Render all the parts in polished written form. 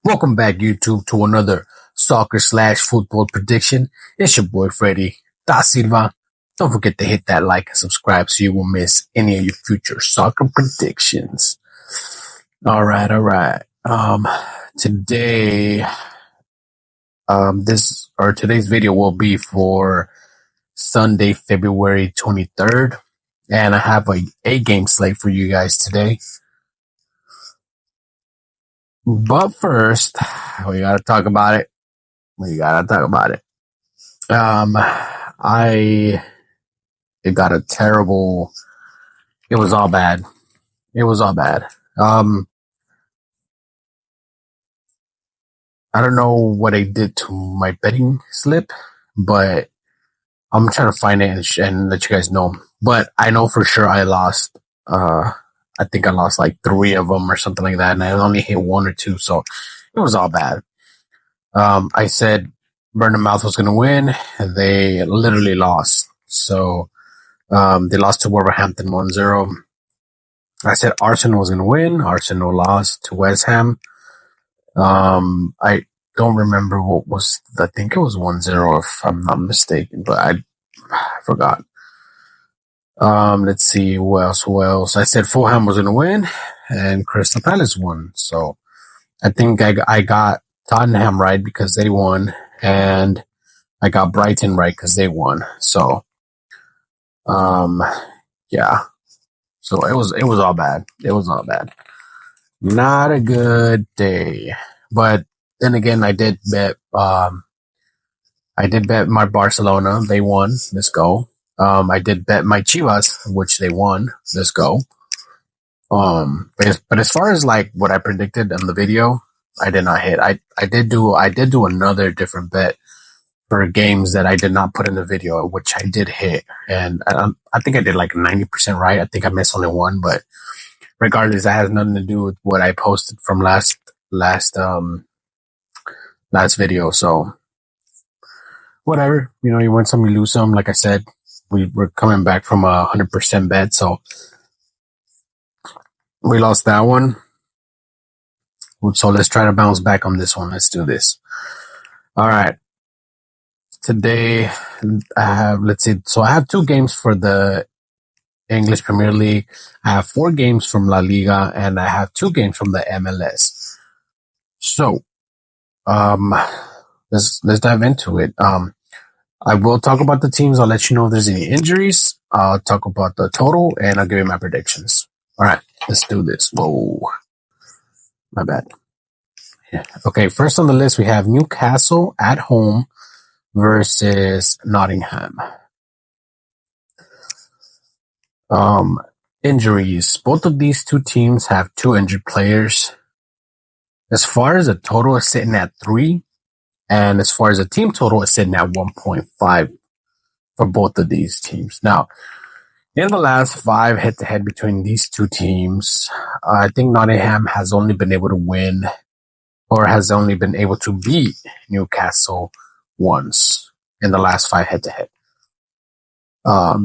Welcome back, YouTube, to another soccer/football prediction. It's your boy Freddy Da Silva. Don't forget to hit that like and subscribe so you won't miss any of your future soccer predictions. All right. Today, today's video will be for Sunday, February 23rd, and I have a game slate for you guys today. But first, we gotta talk about it. It got a terrible. It was all bad. I don't know what I did to my betting slip, but I'm trying to find it and let you guys know. But I know for sure I lost. I think I lost like 3 of them or something like that, and I only hit 1 or 2, so it was all bad. I said Bournemouth was going to win, and they literally lost. So they lost to Wolverhampton 1-0. I said Arsenal was going to win. Arsenal lost to West Ham. I don't remember what was. I think it was 1-0 if I'm not mistaken, but I forgot. Let's see who else. I said Fulham was going to win, and Crystal Palace won. So I think I got Tottenham right because they won, and I got Brighton right because they won. So, yeah. So it was all bad. Not a good day. But then again, I did bet my Barcelona. They won. Let's go. I did bet my Chivas, which they won. Let's go. But as far as like what I predicted in the video, I did not hit. I did do another different bet for games that I did not put in the video, which I did hit, and I think I did like 90% right. I think I missed only one, but regardless, that has nothing to do with what I posted from last video. So whatever, you win some, you lose some. Like I said, we're coming back from 100% bet, so we lost that one. So let's try to bounce back on this one. Let's do this. All right. Today, I have 2 games for the English Premier League. I have 4 games from La Liga, and I have 2 games from the MLS. So, let's dive into it. I will talk about the teams. I'll let you know if there's any injuries. I'll talk about the total, and I'll give you my predictions. All right, let's do this. Whoa, my bad. Yeah. Okay, first on the list, we have Newcastle at home versus Nottingham. Injuries. Both of these 2 teams have 2 injured players. As far as the total is sitting at 3, and as far as the team total is sitting at 1.5 for both of these teams. Now, in the last 5 head-to-head between these 2 teams, I think Nottingham has only been able to win, or has only been able to beat Newcastle once in the last 5 head-to-head.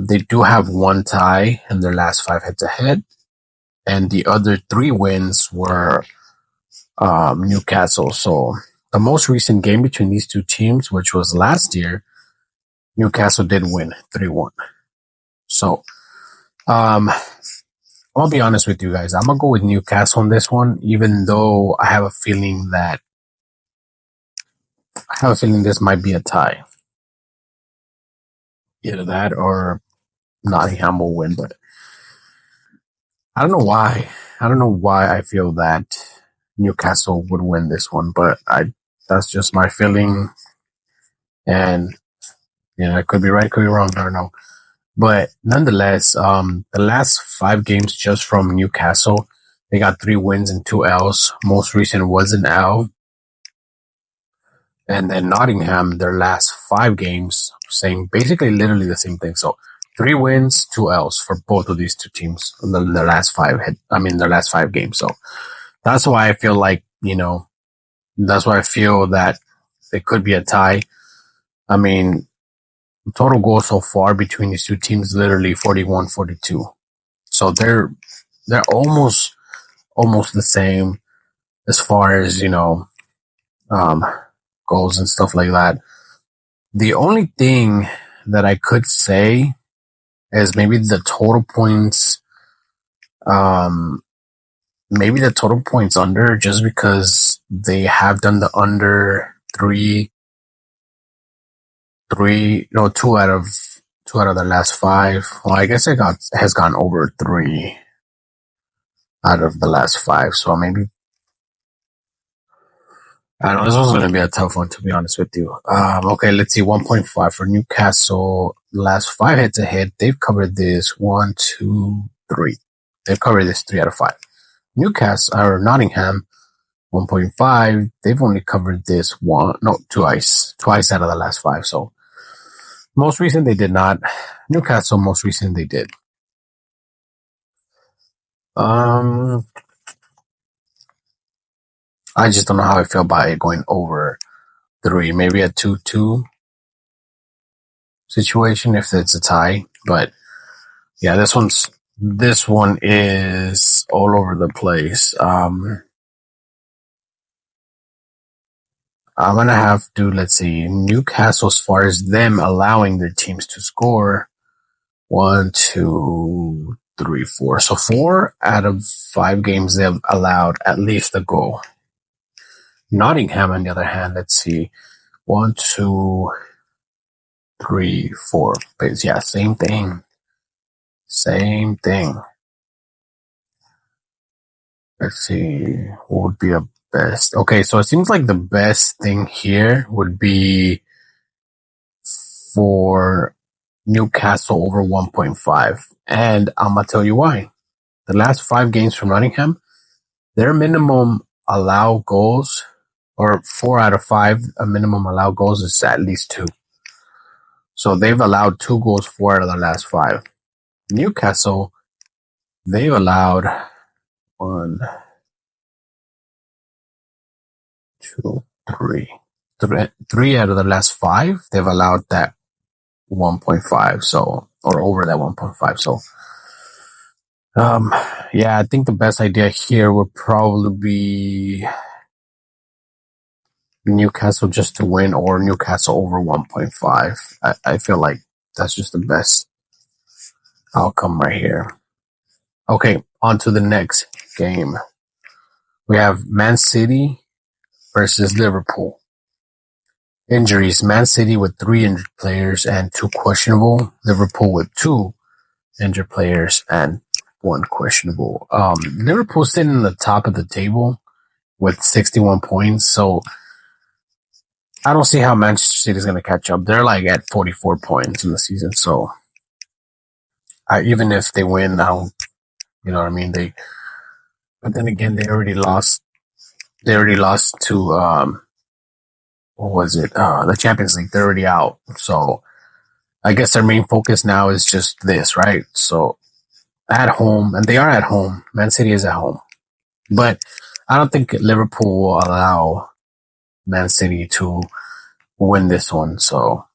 They do have 1 tie in their last 5 head-to-head, and the other 3 wins were Newcastle. So the most recent game between these 2 teams, which was last year, Newcastle did win 3-1. So I'll be honest with you guys. I'm going to go with Newcastle on this one, even though I have a feeling this might be a tie. Either that or Nottingham will win, but I don't know why. I feel that Newcastle would win this one, but that's just my feeling. And it could be right, could be wrong, I don't know. But nonetheless, the last 5 games just from Newcastle, they got 3 wins and 2 L's. Most recent was an L. And then Nottingham, their last 5 games, basically literally the same thing. So 3 wins, 2 L's for both of these 2 teams in their last 5 games. So that's why I feel like, that's why I feel that it could be a tie. I mean, total goals so far between these 2 teams, literally 41-42. So they're almost the same as far as, um, goals and stuff like that. The only thing that I could say is maybe the total points. Maybe the total points under, just because they have done the under two out of the last five. Well, I guess has gone over 3 out of the last 5. So maybe, I don't know, this was going to be a tough one, to be honest with you. Okay, let's see. 1.5 for Newcastle. Last 5 head to head, they've covered this 1, 2, 3. They've covered this 3 out of 5. Newcastle or Nottingham, 1.5. They've only covered this twice out of the last 5. So most recent they did not. Newcastle, most recent they did. I just don't know how I feel about it going over 3. Maybe a 2-2 situation if it's a tie. But yeah, this one is all over the place. I'm gonna have to, let's see, Newcastle, as far as them allowing their teams to score, 1, 2, 3, 4. So 4 out of 5 games they've allowed at least a goal. Nottingham, on the other hand, let's see, 1, 2, 3, 4. But yeah, same thing. Let's see, what would be a best? Okay, so it seems like the best thing here would be for Newcastle over 1.5. And I'm going to tell you why. The last 5 games from Nottingham, their minimum allowed goals, or 4 out of 5, a minimum allowed goals is at least 2. So they've allowed 2 goals 4 out of the last 5. Newcastle, they've allowed 1, 2, 3. 3 out of the last 5, they've allowed that 1.5, so, or over that 1.5. So, yeah, I think the best idea here would probably be Newcastle just to win, or Newcastle over 1.5. I feel like that's just the best outcome right here. Okay, on to the next game. We have Man City versus Liverpool. Injuries: Man City with 3 injured players and 2 questionable. Liverpool with 2 injured players and 1 questionable. Liverpool's sitting in the top of the table with 61 points. So I don't see how Manchester City is going to catch up. They're like at 44 points in the season. So even if they win, you know what I mean? But then again, they already lost. They already lost to, what was it? The Champions League. They're already out. So I guess their main focus now is just this, right? So at home, and they are at home. Man City is at home. But I don't think Liverpool will allow Man City to win this one. So,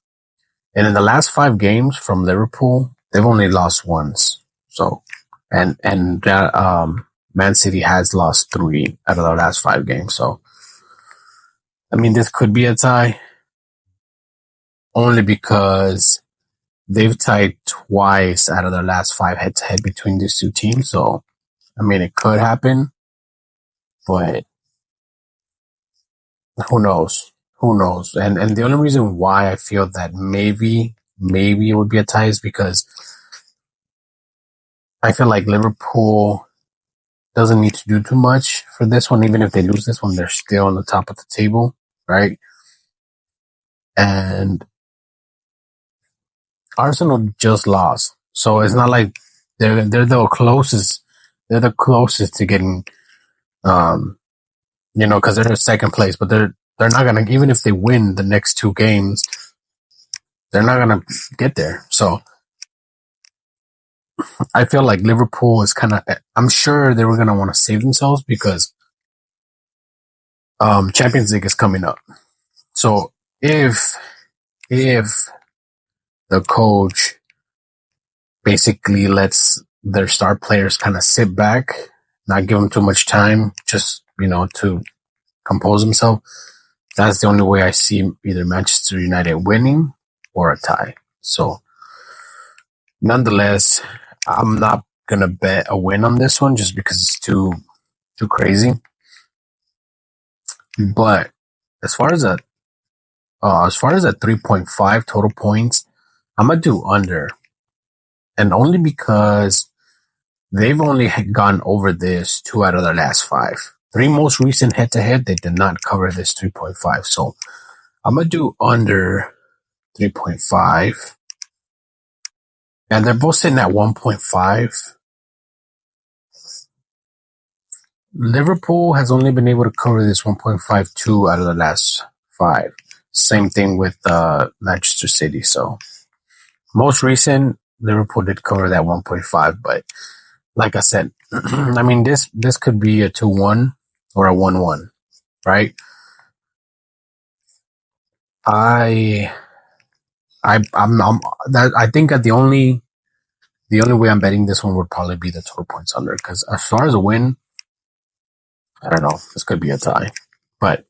and in the last 5 games from Liverpool, they've only lost once. So, and Man City has lost 3 out of the last 5 games. So, I mean, this could be a tie, only because they've tied twice out of the last 5 head-to-head between these 2 teams. So, I mean, it could happen, but who knows? Who knows? And the only reason why I feel that maybe it would be a tie is because I feel like Liverpool doesn't need to do too much for this one. Even if they lose this one, they're still on the top of the table, right? And Arsenal just lost, so it's not like they're the closest. They're the closest to getting, because they're in second place, but they're not gonna, even if they win the next 2 games, they're not gonna get there. So I feel like Liverpool is kind of, I'm sure they were gonna want to save themselves because Champions League is coming up. So if the coach basically lets their star players kind of sit back, not give them too much time, just, to compose themselves, That's the only way I see either Manchester United winning or a tie. So, nonetheless, I'm not gonna bet a win on this one just because it's too crazy. But as far as a 3.5 total points, I'm gonna do under, and only because they've only gone over this 2 out of their last 5. 3 most recent head-to-head, they did not cover this 3.5. So I'm gonna do under 3.5, and they're both sitting at 1.5. Liverpool has only been able to cover this 1.52 out of the last 5. Same thing with Manchester City. So most recent, Liverpool did cover that 1.5, but like I said, I mean this could be a 2-1 or a 1-1, right? I think that the only way I'm betting this one would probably be the total points under, because as far as a win, I don't know. This could be a tie, but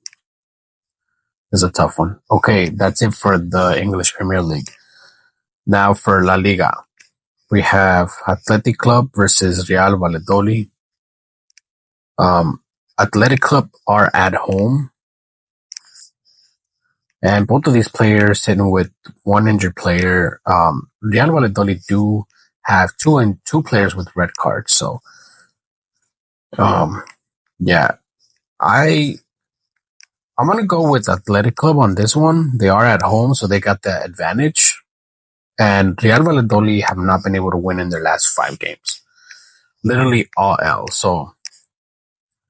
it's a tough one. Okay, that's it for the English Premier League. Now for La Liga, we have Athletic Club versus Real Valladolid. Athletic Club are at home, and both of these players sitting with one injured player. Real Valladolid do have two players with red cards, so yeah, I'm gonna go with Athletic Club on this one. They are at home, so they got the advantage. And Real Valladolid have not been able to win in their last 5 games. Literally all L. So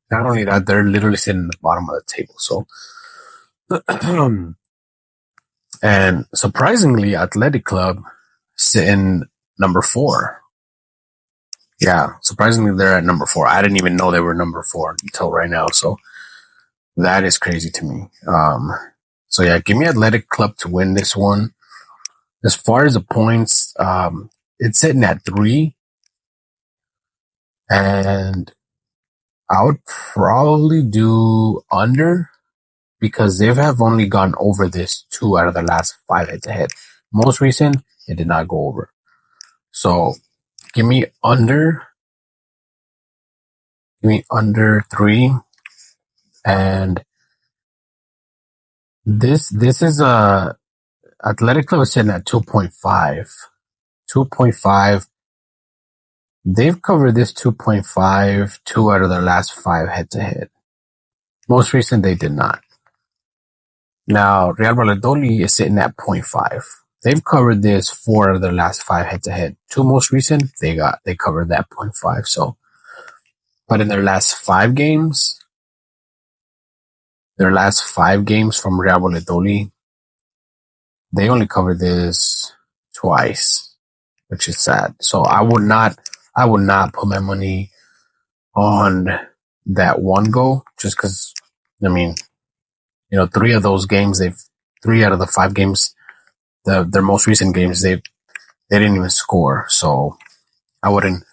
not only that, they're literally sitting at the bottom of the table. So and surprisingly, Athletic Club sitting number 4. Yeah, surprisingly, they're at number 4. I didn't even know they were number 4 until right now. So that is crazy to me. So yeah, give me Athletic Club to win this one. As far as the points, it's sitting at 3. And I would probably do under, because they have only gone over this 2 out of the last 5 head-to-head. Most recent, it did not go over. So give me under 3. And this is a Athletic Club is sitting at 2.5. 2.5. They've covered this 2.5 2 out of their last 5 head-to-head. Most recent, they did not. Now, Real Valladolid is sitting at 0.5. They've covered this 4 out of their last 5 head-to-head. 2 most recent, they covered that 0.5. So, but in their last 5 games, from Real Valladolid, they only covered this twice, which is sad. So I would not put my money on that one goal, just because, I mean, 3 of those games, 3 out of the 5 games, their most recent games, they didn't even score. So I wouldn't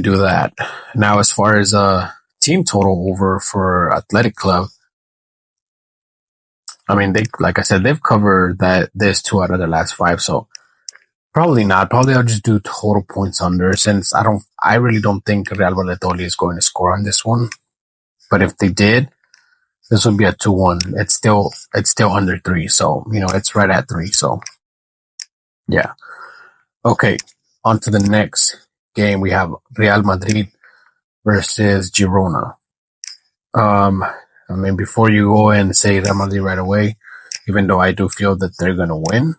do that. Now, as far as team total over for Athletic Club, I mean, like I said, they've covered this 2 out of their last 5. So probably not. Probably I'll just do total points under, since I really don't think Real Valladolid is going to score on this one. But if they did, this would be a 2-1. It's still under 3. So, it's right at 3. So yeah. Okay. On to the next game. We have Real Madrid versus Girona. I mean, before you go and say Real Madrid right away, even though I do feel that they're going to win,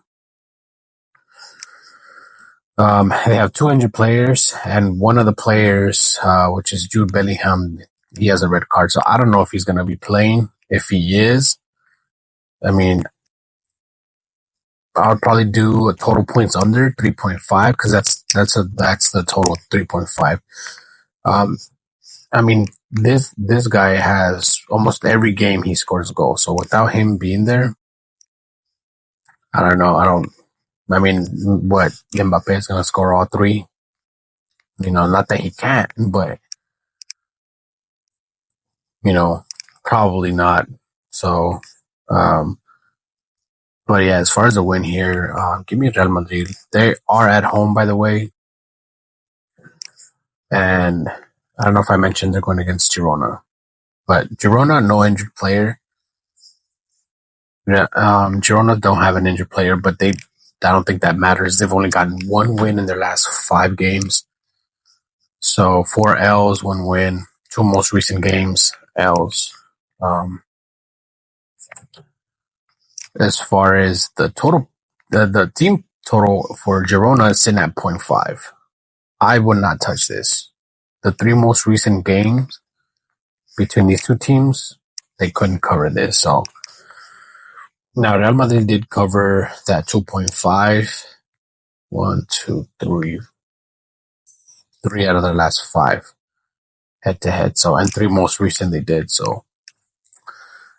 they have 2 injured players, and one of the players, which is Jude Bellingham, he has a red card. So I don't know if he's going to be playing. If he is, I mean, I would probably do a total points under 3.5, because that's the total 3.5. I mean, this guy has almost every game he scores goals. So without him being there, I don't know. I mean, what, Mbappe is going to score all 3? Not that he can't, but, probably not. So, um, but yeah, as far as the win here, give me Real Madrid. They are at home, by the way, and I don't know if I mentioned they're going against Girona, but Girona, no injured player. Yeah, Girona don't have an injured player, but I don't think that matters. They've only gotten one win in their last 5 games. So 4 L's, 1 win, 2 most recent games, L's. Um, as far as the total, the team total for Girona is sitting at 0.5. I would not touch this. The 3 most recent games between these two teams, they couldn't cover this. So now Real Madrid did cover that 2.5. 1, 2, 3 out of their last 5 head to head. So, and 3 most recent they did. So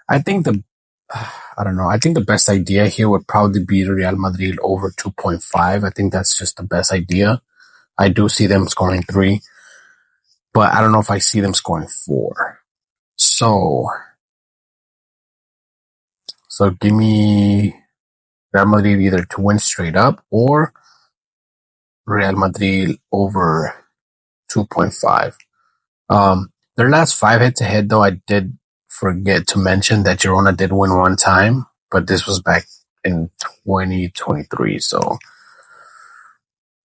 I think I don't know. I think the best idea here would probably be Real Madrid over 2.5. I think that's just the best idea. I do see them scoring 3, but I don't know if I see them scoring 4. So give me Real Madrid either to win straight up or Real Madrid over 2.5. Their last 5 head to head, though, I did forget to mention that Girona did win one time, but this was back in 2023. So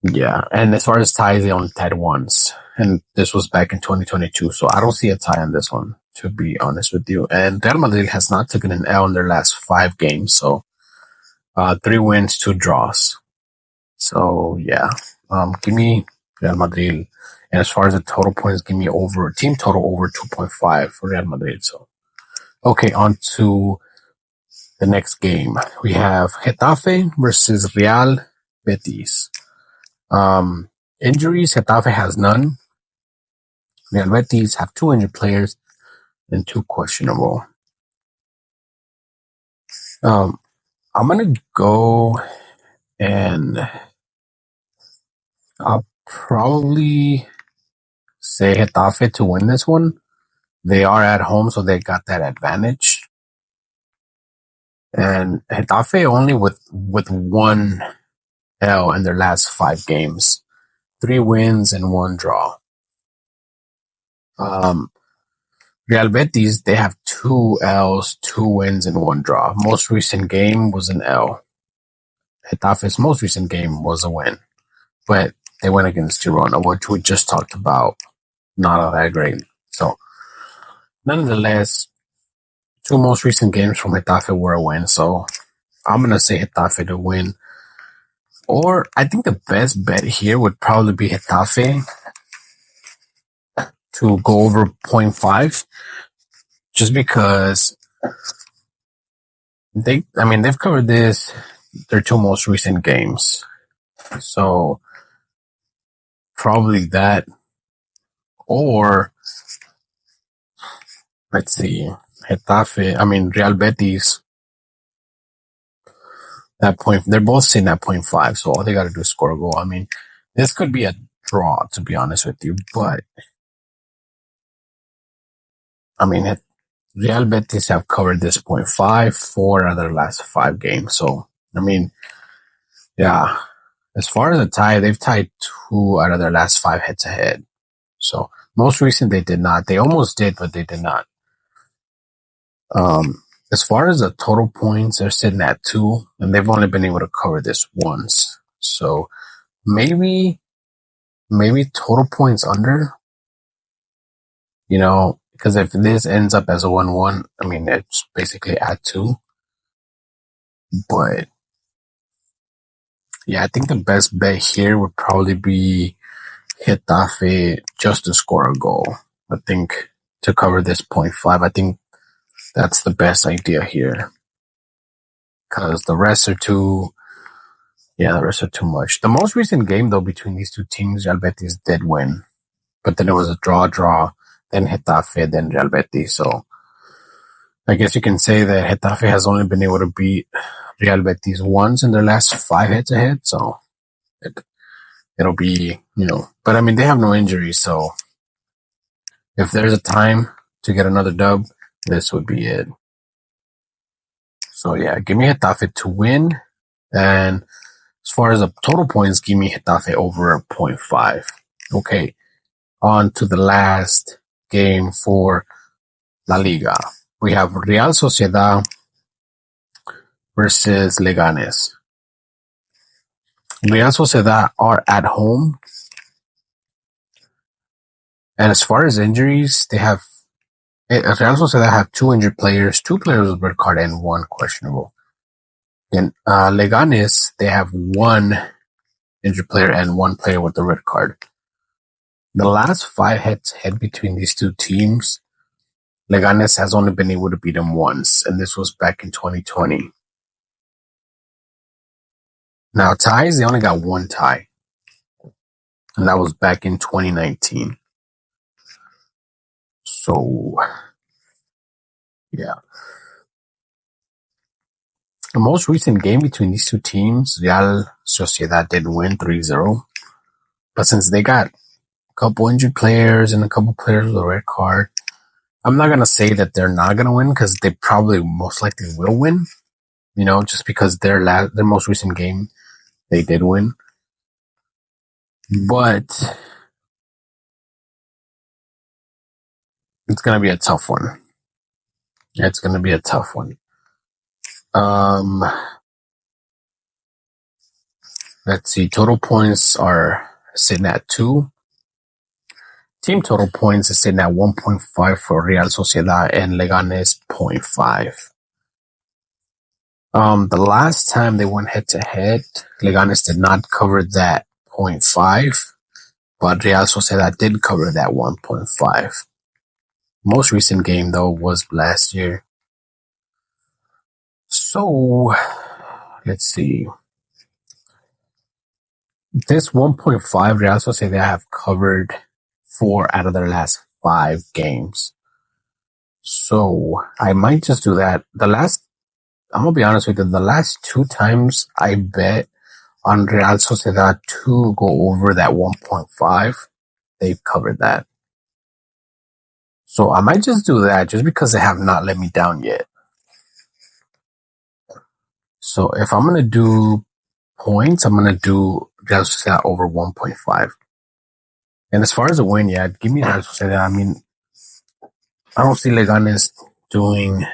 yeah, and as far as ties, they only tied once, and this was back in 2022. So I don't see a tie on this one, to be honest with you. And Real Madrid has not taken an L in their last 5 games. So 3 wins, 2 draws. So yeah, give me Real Madrid. And as far as the total points, give me over team total over 2.5 for Real Madrid. So okay, on to the next game. We have Getafe versus Real Betis. Injuries, Getafe has none. Real Betis have 2 injured players and 2 questionable. I'm gonna go and I'll probably say Getafe to win this one. They are at home, so they got that advantage. And Getafe only with 1 L in their last 5 games, 3 wins and 1 draw. Real Betis, they have 2 L's, 2 wins and 1 draw. Most recent game was an L. Getafe's most recent game was a win, but they went against Girona, which we just talked about. Not all that great. So, nonetheless, 2 most recent games from Getafe were a win. So, I'm going to say Getafe to win. Or I think the best bet here would probably be Getafe to go over 0.5, just because they've covered their 2 most recent games. So probably that, or let's see, Real Betis, that point, they're both sitting at 0.5. So all they got to do is score a goal. This could be a draw, to be honest with you, but Real Betis have covered this 0.5, 4 out of their last 5 games. So, yeah, as far as the tie, they've tied 2 out of their last 5 head to head. So, most recent, they did not. They almost did, but they did not. As far as the total points, they're sitting at 2, and they've only been able to cover this once. So, maybe total points under, because if this ends up as a 1-1, it's basically at 2. But yeah, I think the best bet here would probably be Getafe just to score a goal. I think to cover this 0.5, I think that's the best idea here. Because the rest are too much. The most recent game, though, between these two teams, Real Betis did win. But then it was a draw, then Getafe, then Real Betis. So I guess you can say that Getafe has only been able to beat Real Betis once in their last 5 head-to-head. So it'll be, but they have no injuries. So if there's a time to get another dub, this would be it. So yeah, give me Getafe to win. And as far as the total points, give me Getafe over 0.5. Okay, on to the last game for La Liga. We have Real Sociedad versus Leganes. Real Sociedad are at home. And as far as injuries, they have Real Sociedad have 2 injured players, 2 players with red card, and 1 questionable. In Leganes, they have 1 injured player and 1 player with the red card. The last 5 head-to-head between these 2 teams, Leganes has only been able to beat them once, and this was back in 2020. Now, ties, they only got 1 tie, and that was back in 2019. So, yeah. The most recent game between these 2 teams, Real Sociedad did win 3-0. But since they got a couple injured players and a couple players with a red card, I'm not going to say that they're not going to win because they probably most likely will win. You know, just because their most recent game, they did win. But it's going to be a tough one. It's going to be a tough one. Let's see. Total points are sitting at 2. Team total points is sitting at 1.5 for Real Sociedad and Leganes 0.5. The last time they went head to head, Leganes did not cover that 0.5, but Real Sociedad did cover that 1.5. Most recent game though was last year. So let's see. This 1.5 Real Sociedad have covered 4 out of their last 5 games. So I might just do that. I'm gonna be honest with you, the last 2 times I bet on Real Sociedad to go over that 1.5, they've covered that. So I might just do that just because they have not let me down yet. So if I'm going to do points, I'm going to do Real Sociedad over 1.5. And as far as a win, yeah, give me Real Sociedad. I mean, I don't see Leganes doing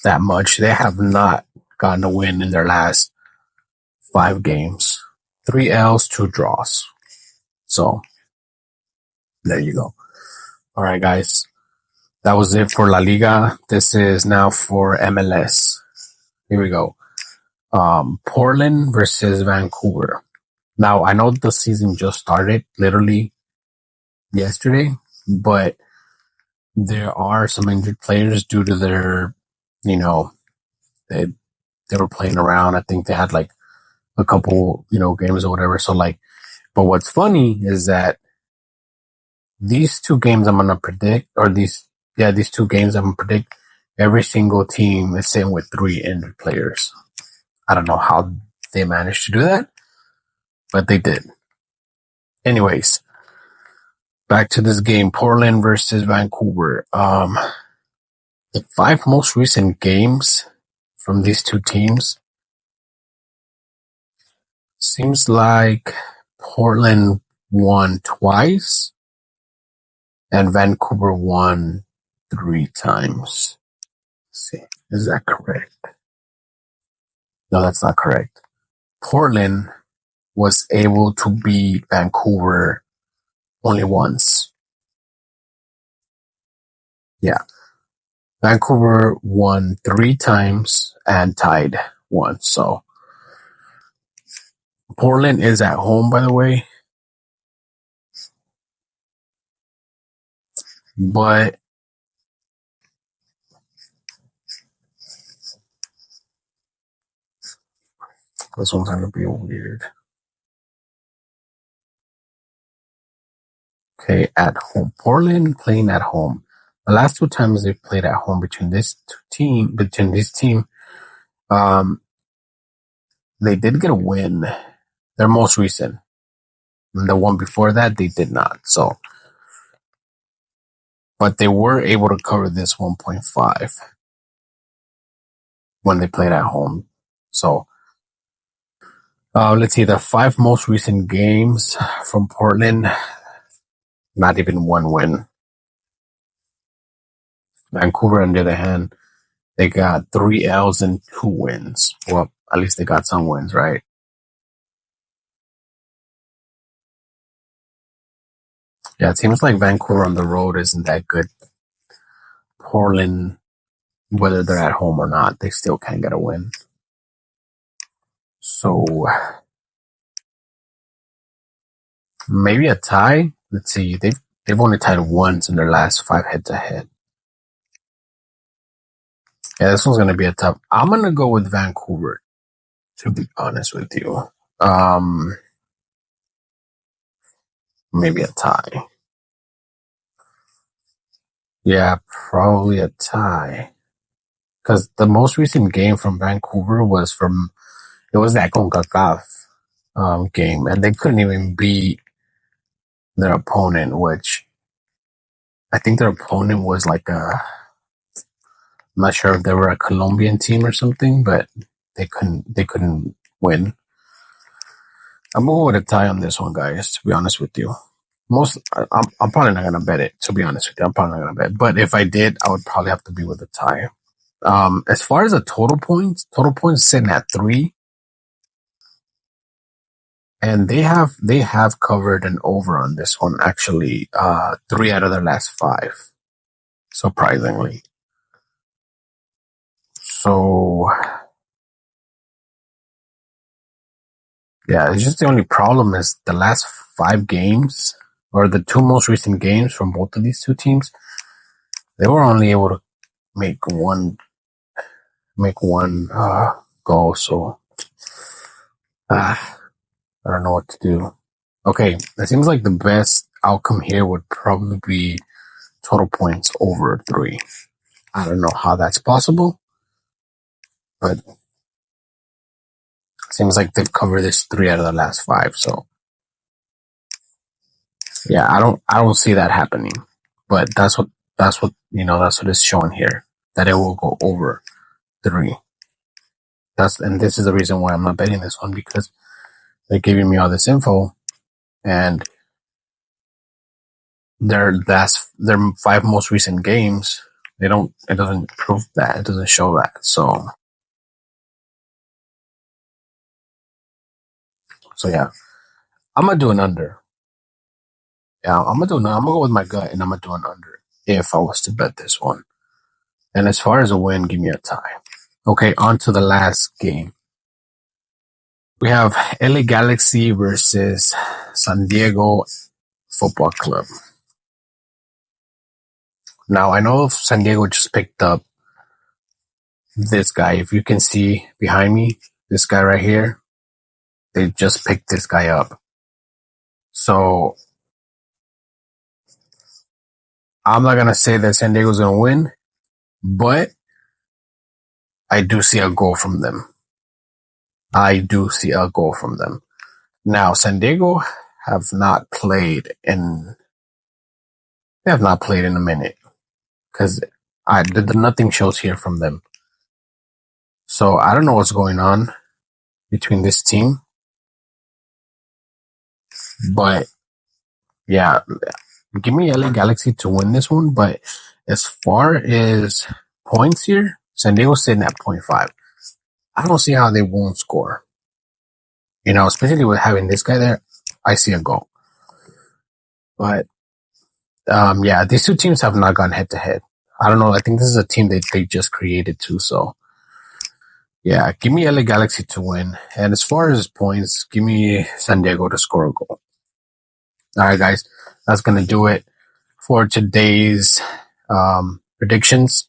that much. They have not gotten a win in their last 5 games. 3 L's, 2 draws. So there you go. All right, guys. That was it for La Liga. This is now for MLS. Here we go. Portland versus Vancouver. Now, I know the season just started literally yesterday, but there are some injured players due to their, they were playing around. I think they had like a couple, games or whatever. So but what's funny is that these 2 games I'm going to predict, these 2 games I'm going to predict, every single team is sitting with 3 injured players. I don't know how they managed to do that, but they did. Anyways, back to this game, Portland versus Vancouver. The 5 most recent games from these 2 teams seems like Portland won twice and Vancouver won 3 times. Let's see, is that correct? No, that's not correct. Portland was able to beat Vancouver only once. Yeah. Vancouver won 3 times and tied 1. So Portland is at home, by the way. But this one's going to be weird. Okay, at home. Portland playing at home. The last 2 times they've played at home between this team, they did get a win. Their most recent. And the one before that, they did not. So, but they were able to cover this 1.5. when they played at home. So let's see, the 5 most recent games from Portland, not even one win. Vancouver, on the other hand, they got 3 L's and 2 wins. Well, at least they got some wins, right? Yeah, it seems like Vancouver on the road isn't that good. Portland, whether they're at home or not, they still can't get a win. So maybe a tie. Let's see. They've only tied once in their last 5 head-to-head. Yeah, this one's gonna be a tough. I'm gonna go with Vancouver, to be honest with you. Maybe a tie. Yeah, probably a tie. Because the most recent game from Vancouver was that CONCACAF game, and they couldn't even beat their opponent, which I think their opponent was like I'm not sure if they were a Colombian team or something, but they couldn't win. I'm going with a tie on this one, guys, to be honest with you. I'm probably not gonna bet it, to be honest with you. I'm probably not gonna bet. But if I did, I would probably have to be with a tie. As far as the total points sitting at 3. And they have covered an over on this one, actually. 3 out of their last 5. Surprisingly. So yeah, it's just the only problem is the last 5 games, or the 2 most recent games from both of these 2 teams, they were only able to make one goal. So I don't know what to do. Okay, it seems like the best outcome here would probably be total points over 3. I don't know how that's possible, but it seems like they've covered this 3 out of the last 5. So yeah, I don't see that happening. But that's what that's what it's showing here, that it will go over 3. And this is the reason why I'm not betting this one, because they're giving me all this info, and their 5 most recent games, it doesn't prove that, it doesn't show that. So yeah, I'm gonna do an under. Yeah, I'm gonna go with my gut, and I'm gonna do an under if I was to bet this one. And as far as a win, give me a tie. Okay, on to the last game. We have LA Galaxy versus San Diego Football Club. Now, I know San Diego just picked up this guy. If you can see behind me, this guy right here, they just picked this guy up. So I'm not going to say that San Diego's going to win, but I do see a goal from them. Now, San Diego have not played in a minute, because nothing shows here from them. So I don't know what's going on between this team, but yeah, give me LA Galaxy to win this one. But as far as points here, San Diego's sitting at 0.5. I don't see how they won't score. Especially with having this guy there, I see a goal. But yeah, these 2 teams have not gone head to head. I don't know. I think this is a team that they just created too. So yeah, give me LA Galaxy to win. And as far as points, give me San Diego to score a goal. All right, guys, that's going to do it for today's predictions.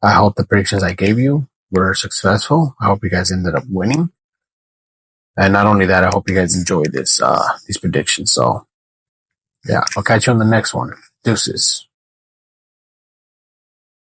I hope the predictions I gave you were successful. I hope you guys ended up winning. And not only that, I hope you guys enjoyed these predictions. So yeah, I'll catch you on the next one. Deuces.